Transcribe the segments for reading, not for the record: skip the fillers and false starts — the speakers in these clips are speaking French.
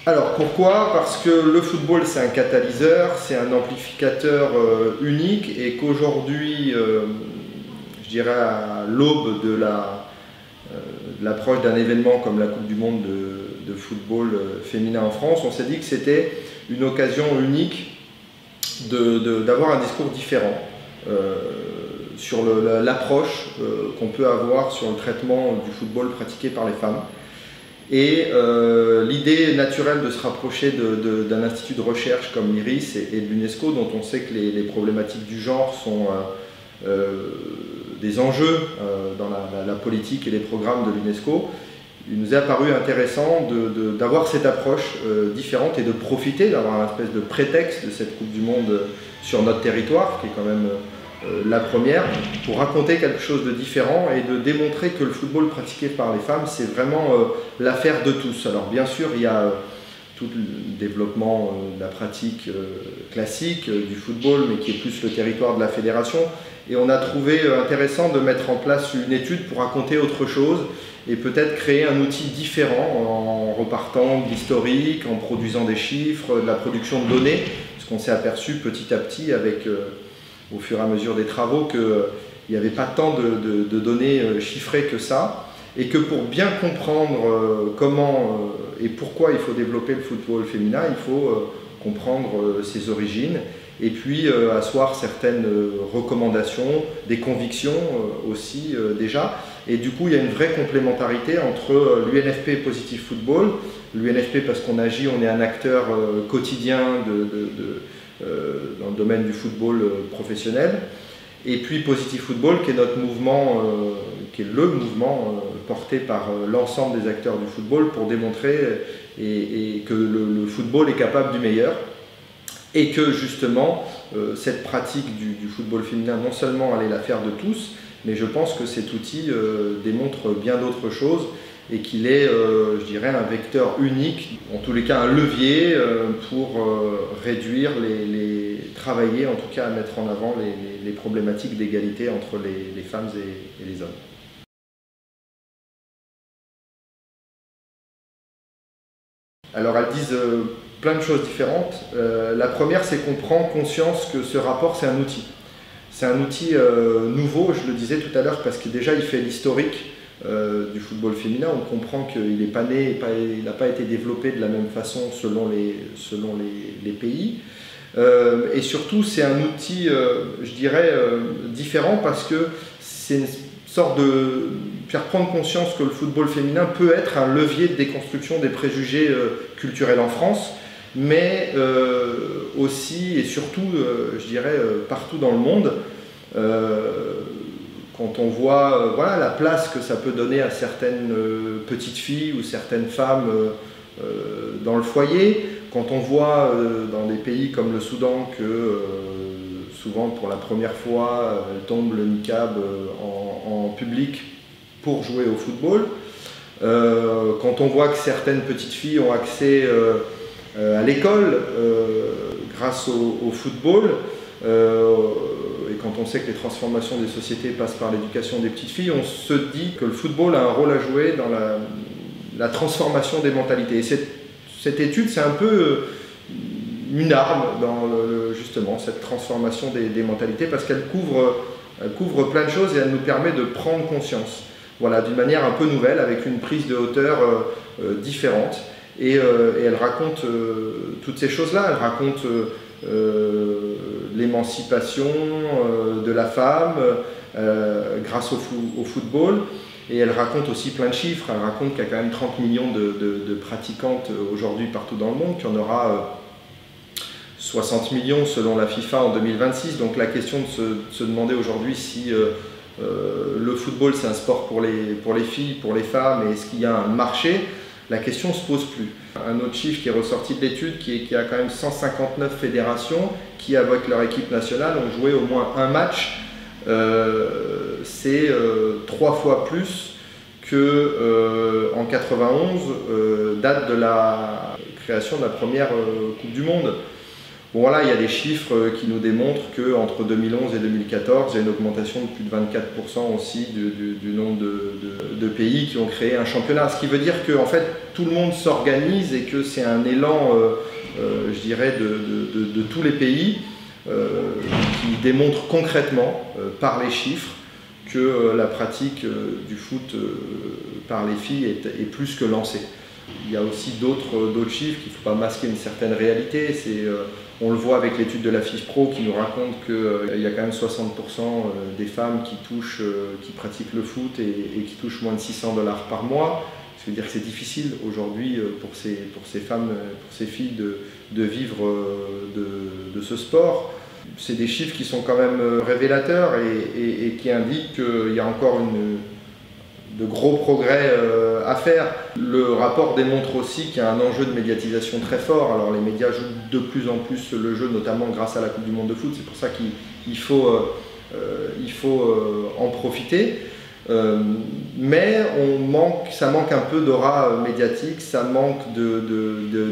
Alors pourquoi? Parce que le football c'est un catalyseur, c'est un amplificateur unique et qu'aujourd'hui, je dirais à l'aube de l'approche d'un événement comme la Coupe du Monde de football féminin en France, on s'est dit que c'était une occasion unique d'avoir un discours différent sur l'approche qu'on peut avoir sur le traitement du football pratiqué par les femmes. Et l'idée naturelle de se rapprocher d'un institut de recherche comme l'IRIS et de l'UNESCO, dont on sait que les problématiques du genre sont des enjeux dans la politique et les programmes de l'UNESCO, il nous est apparu intéressant d'avoir cette approche différente et de profiter d'avoir un espèce de prétexte de cette Coupe du Monde sur notre territoire, qui est quand même la première, pour raconter quelque chose de différent et de démontrer que le football pratiqué par les femmes, c'est vraiment l'affaire de tous. Alors bien sûr, il y a tout le développement de la pratique classique du football, mais qui est plus le territoire de la fédération. Et on a trouvé intéressant de mettre en place une étude pour raconter autre chose et peut-être créer un outil différent en repartant de l'historique, en produisant des chiffres, de la production de données, parce qu'on s'est aperçu petit à petit avec au fur et à mesure des travaux qu'il n'y avait pas tant de données chiffrées que ça, et que pour bien comprendre comment et pourquoi il faut développer le football féminin, il faut comprendre ses origines, et puis asseoir certaines recommandations, des convictions aussi déjà. Et du coup, il y a une vraie complémentarité entre l'UNFP et Positive Football. L'UNFP parce qu'on agit, on est un acteur quotidien dans le domaine du football professionnel, et puis Positive Football qui est notre mouvement, qui est le mouvement porté par l'ensemble des acteurs du football pour démontrer et que le football est capable du meilleur, et que justement cette pratique du football féminin, non seulement elle est l'affaire de tous, mais je pense que cet outil démontre bien d'autres choses et qu'il est, je dirais, un vecteur unique, en tous les cas un levier pour réduire, travailler en tout cas à mettre en avant les problématiques d'égalité entre les femmes et les hommes. Alors elles disent plein de choses différentes. La première, c'est qu'on prend conscience que ce rapport, c'est un outil. C'est un outil nouveau, je le disais tout à l'heure, parce que déjà il fait l'historique du football féminin. On comprend qu'il n'est pas né, il n'a pas été développé de la même façon selon les pays. Et surtout, c'est un outil, je dirais, différent parce que c'est une sorte de faire prendre conscience que le football féminin peut être un levier de déconstruction des préjugés culturels en France, mais aussi et surtout, je dirais, partout dans le monde. Quand on voit voilà, la place que ça peut donner à certaines petites filles ou certaines femmes dans le foyer, quand on voit dans des pays comme le Soudan que souvent pour la première fois elles tombent le niqab en public pour jouer au football, quand on voit que certaines petites filles ont accès à l'école grâce au football, et quand on sait que les transformations des sociétés passent par l'éducation des petites filles, on se dit que le football a un rôle à jouer dans la transformation des mentalités. Et cette étude, c'est un peu une arme dans justement cette transformation des mentalités, parce qu'elle couvre plein de choses et elle nous permet de prendre conscience, voilà, d'une manière un peu nouvelle, avec une prise de hauteur différente. Et elle raconte toutes ces choses-là. Elle raconte l'émancipation de la femme grâce au football, et elle raconte aussi plein de chiffres. Elle raconte qu'il y a quand même 30 millions de pratiquantes aujourd'hui partout dans le monde, qu'il y en aura 60 millions selon la FIFA en 2026. Donc la question de se demander aujourd'hui si le football c'est un sport pour les filles, pour les femmes, et est-ce qu'il y a un marché, la question ne se pose plus. Un autre chiffre qui est ressorti de l'étude, qui a quand même 159 fédérations qui, avec leur équipe nationale, ont joué au moins un match. C'est 3 fois plus qu'en 91, date de la création de la première Coupe du Monde. Bon, voilà, il y a des chiffres qui nous démontrent qu'entre 2011 et 2014, il y a une augmentation de plus de 24% aussi du nombre de pays qui ont créé un championnat. Ce qui veut dire que en fait, tout le monde s'organise et que c'est un élan, je dirais, de tous les pays qui démontre concrètement, par les chiffres, que la pratique du foot par les filles est plus que lancée. Il y a aussi d'autres chiffres qu'il ne faut pas masquer une certaine réalité. On le voit avec l'étude de la FIFPro qui nous raconte qu'il y a quand même 60% des femmes qui pratiquent le foot et qui touchent moins de 600 $ par mois. Ça veut dire que c'est difficile aujourd'hui pour ces femmes, pour ces filles de vivre de ce sport. C'est des chiffres qui sont quand même révélateurs et qui indiquent qu'il y a encore de gros progrès à faire. Le rapport démontre aussi qu'il y a un enjeu de médiatisation très fort. Alors les médias jouent de plus en plus le jeu, notamment grâce à la Coupe du Monde de foot. C'est pour ça qu'il faut en profiter. Mais ça manque un peu d'aura médiatique, ça manque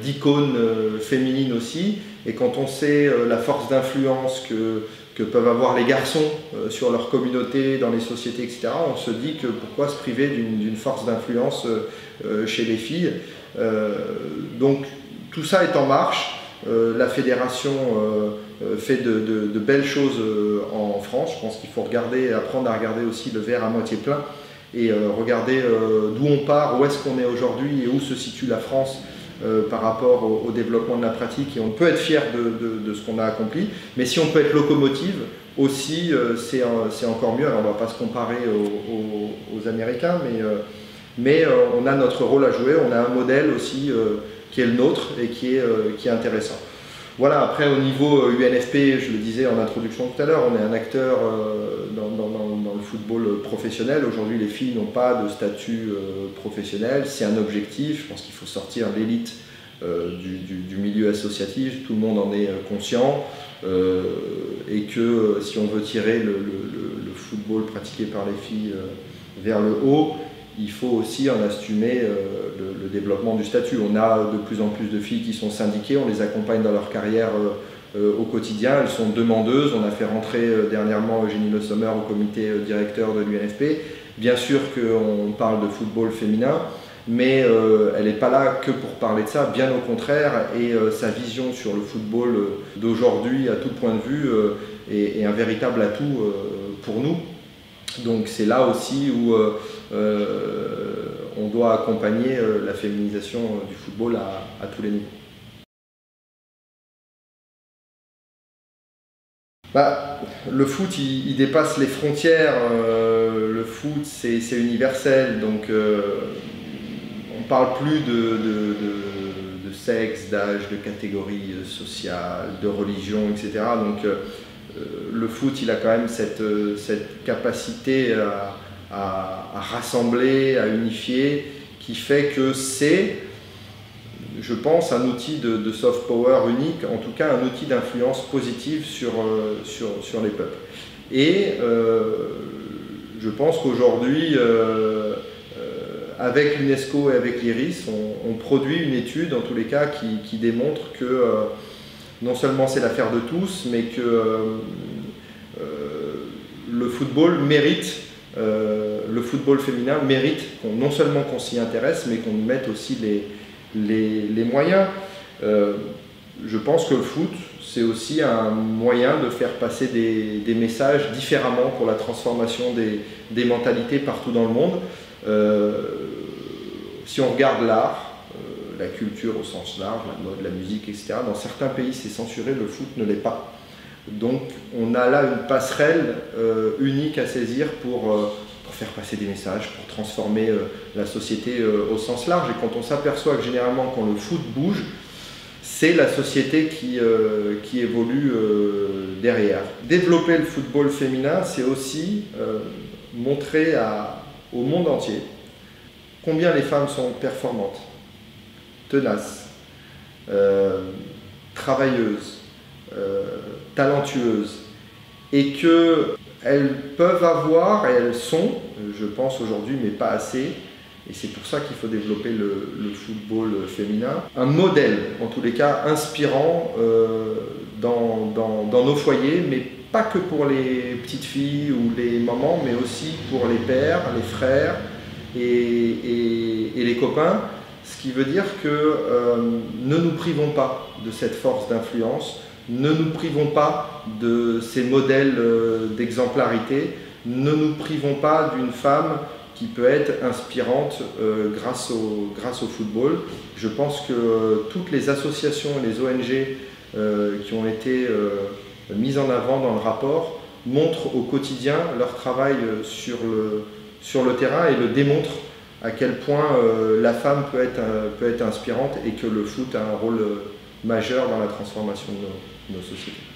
d'icônes féminines aussi. Et quand on sait la force d'influence que peuvent avoir les garçons sur leur communauté, dans les sociétés, etc., on se dit que pourquoi se priver d'une force d'influence chez les filles. Donc tout ça est en marche. La fédération fait de belles choses en France. Je pense qu'il faut apprendre à regarder aussi le verre à moitié plein et regarder d'où on part, où est-ce qu'on est aujourd'hui et où se situe la France par rapport au développement de la pratique. Et on peut être fier de ce qu'on a accompli, mais si on peut être locomotive aussi, c'est encore mieux. Alors on ne va pas se comparer aux Américains, mais on a notre rôle à jouer, on a un modèle aussi qui est le nôtre et qui est intéressant. Voilà, après au niveau UNFP, je le disais en introduction tout à l'heure, on est un acteur dans le football professionnel. Aujourd'hui, les filles n'ont pas de statut professionnel, c'est un objectif. Je pense qu'il faut sortir l'élite du milieu associatif, tout le monde en est conscient, et que si on veut tirer le football pratiqué par les filles vers le haut, il faut aussi en assumer le développement du statut. On a de plus en plus de filles qui sont syndiquées, on les accompagne dans leur carrière au quotidien, elles sont demandeuses. On a fait rentrer dernièrement Eugénie Le Sommer au comité directeur de l'UNFP. Bien sûr qu'on parle de football féminin, mais elle n'est pas là que pour parler de ça, bien au contraire, et sa vision sur le football d'aujourd'hui, à tout point de vue, est un véritable atout pour nous. Donc c'est là aussi où on doit accompagner la féminisation du football à tous les niveaux. Le foot, il dépasse les frontières. Le foot, c'est universel. Donc on ne parle plus de sexe, d'âge, de catégorie sociale, de religion, etc. Donc le foot, il a quand même cette capacité à rassembler, à unifier, qui fait que c'est, je pense, un outil de soft power unique, en tout cas un outil d'influence positive sur les peuples. Et je pense qu'aujourd'hui, avec l'UNESCO et avec l'IRIS, on produit une étude, en tous les cas, qui démontre que non seulement c'est l'affaire de tous, mais que le football mérite, le football féminin mérite non seulement qu'on s'y intéresse, mais qu'on y mette aussi les moyens. Je pense que le foot, c'est aussi un moyen de faire passer des messages différemment pour la transformation des mentalités partout dans le monde. Si on regarde l'art, la culture au sens large, la mode, la musique, etc., dans certains pays c'est censuré, le foot ne l'est pas. Donc on a là une passerelle unique à saisir pour faire passer des messages, pour transformer la société au sens large. Et quand on s'aperçoit que généralement quand le foot bouge, c'est la société qui évolue derrière. Développer le football féminin, c'est aussi montrer au monde entier combien les femmes sont performantes, tenaces, travailleuses, talentueuses, et qu'elles peuvent avoir, et elles sont, je pense aujourd'hui, mais pas assez, et c'est pour ça qu'il faut développer le football féminin, un modèle, en tous les cas, inspirant nos foyers, mais pas que pour les petites filles ou les mamans, mais aussi pour les pères, les frères et les copains. Ce qui veut dire que ne nous privons pas de cette force d'influence, ne nous privons pas de ces modèles d'exemplarité, ne nous privons pas d'une femme qui peut être inspirante grâce au football. Je pense que toutes les associations et les ONG qui ont été mises en avant dans le rapport montrent au quotidien leur travail sur le terrain et le démontrent à quel point la femme peut être inspirante et que le foot a un rôle majeur dans la transformation de nos sociétés.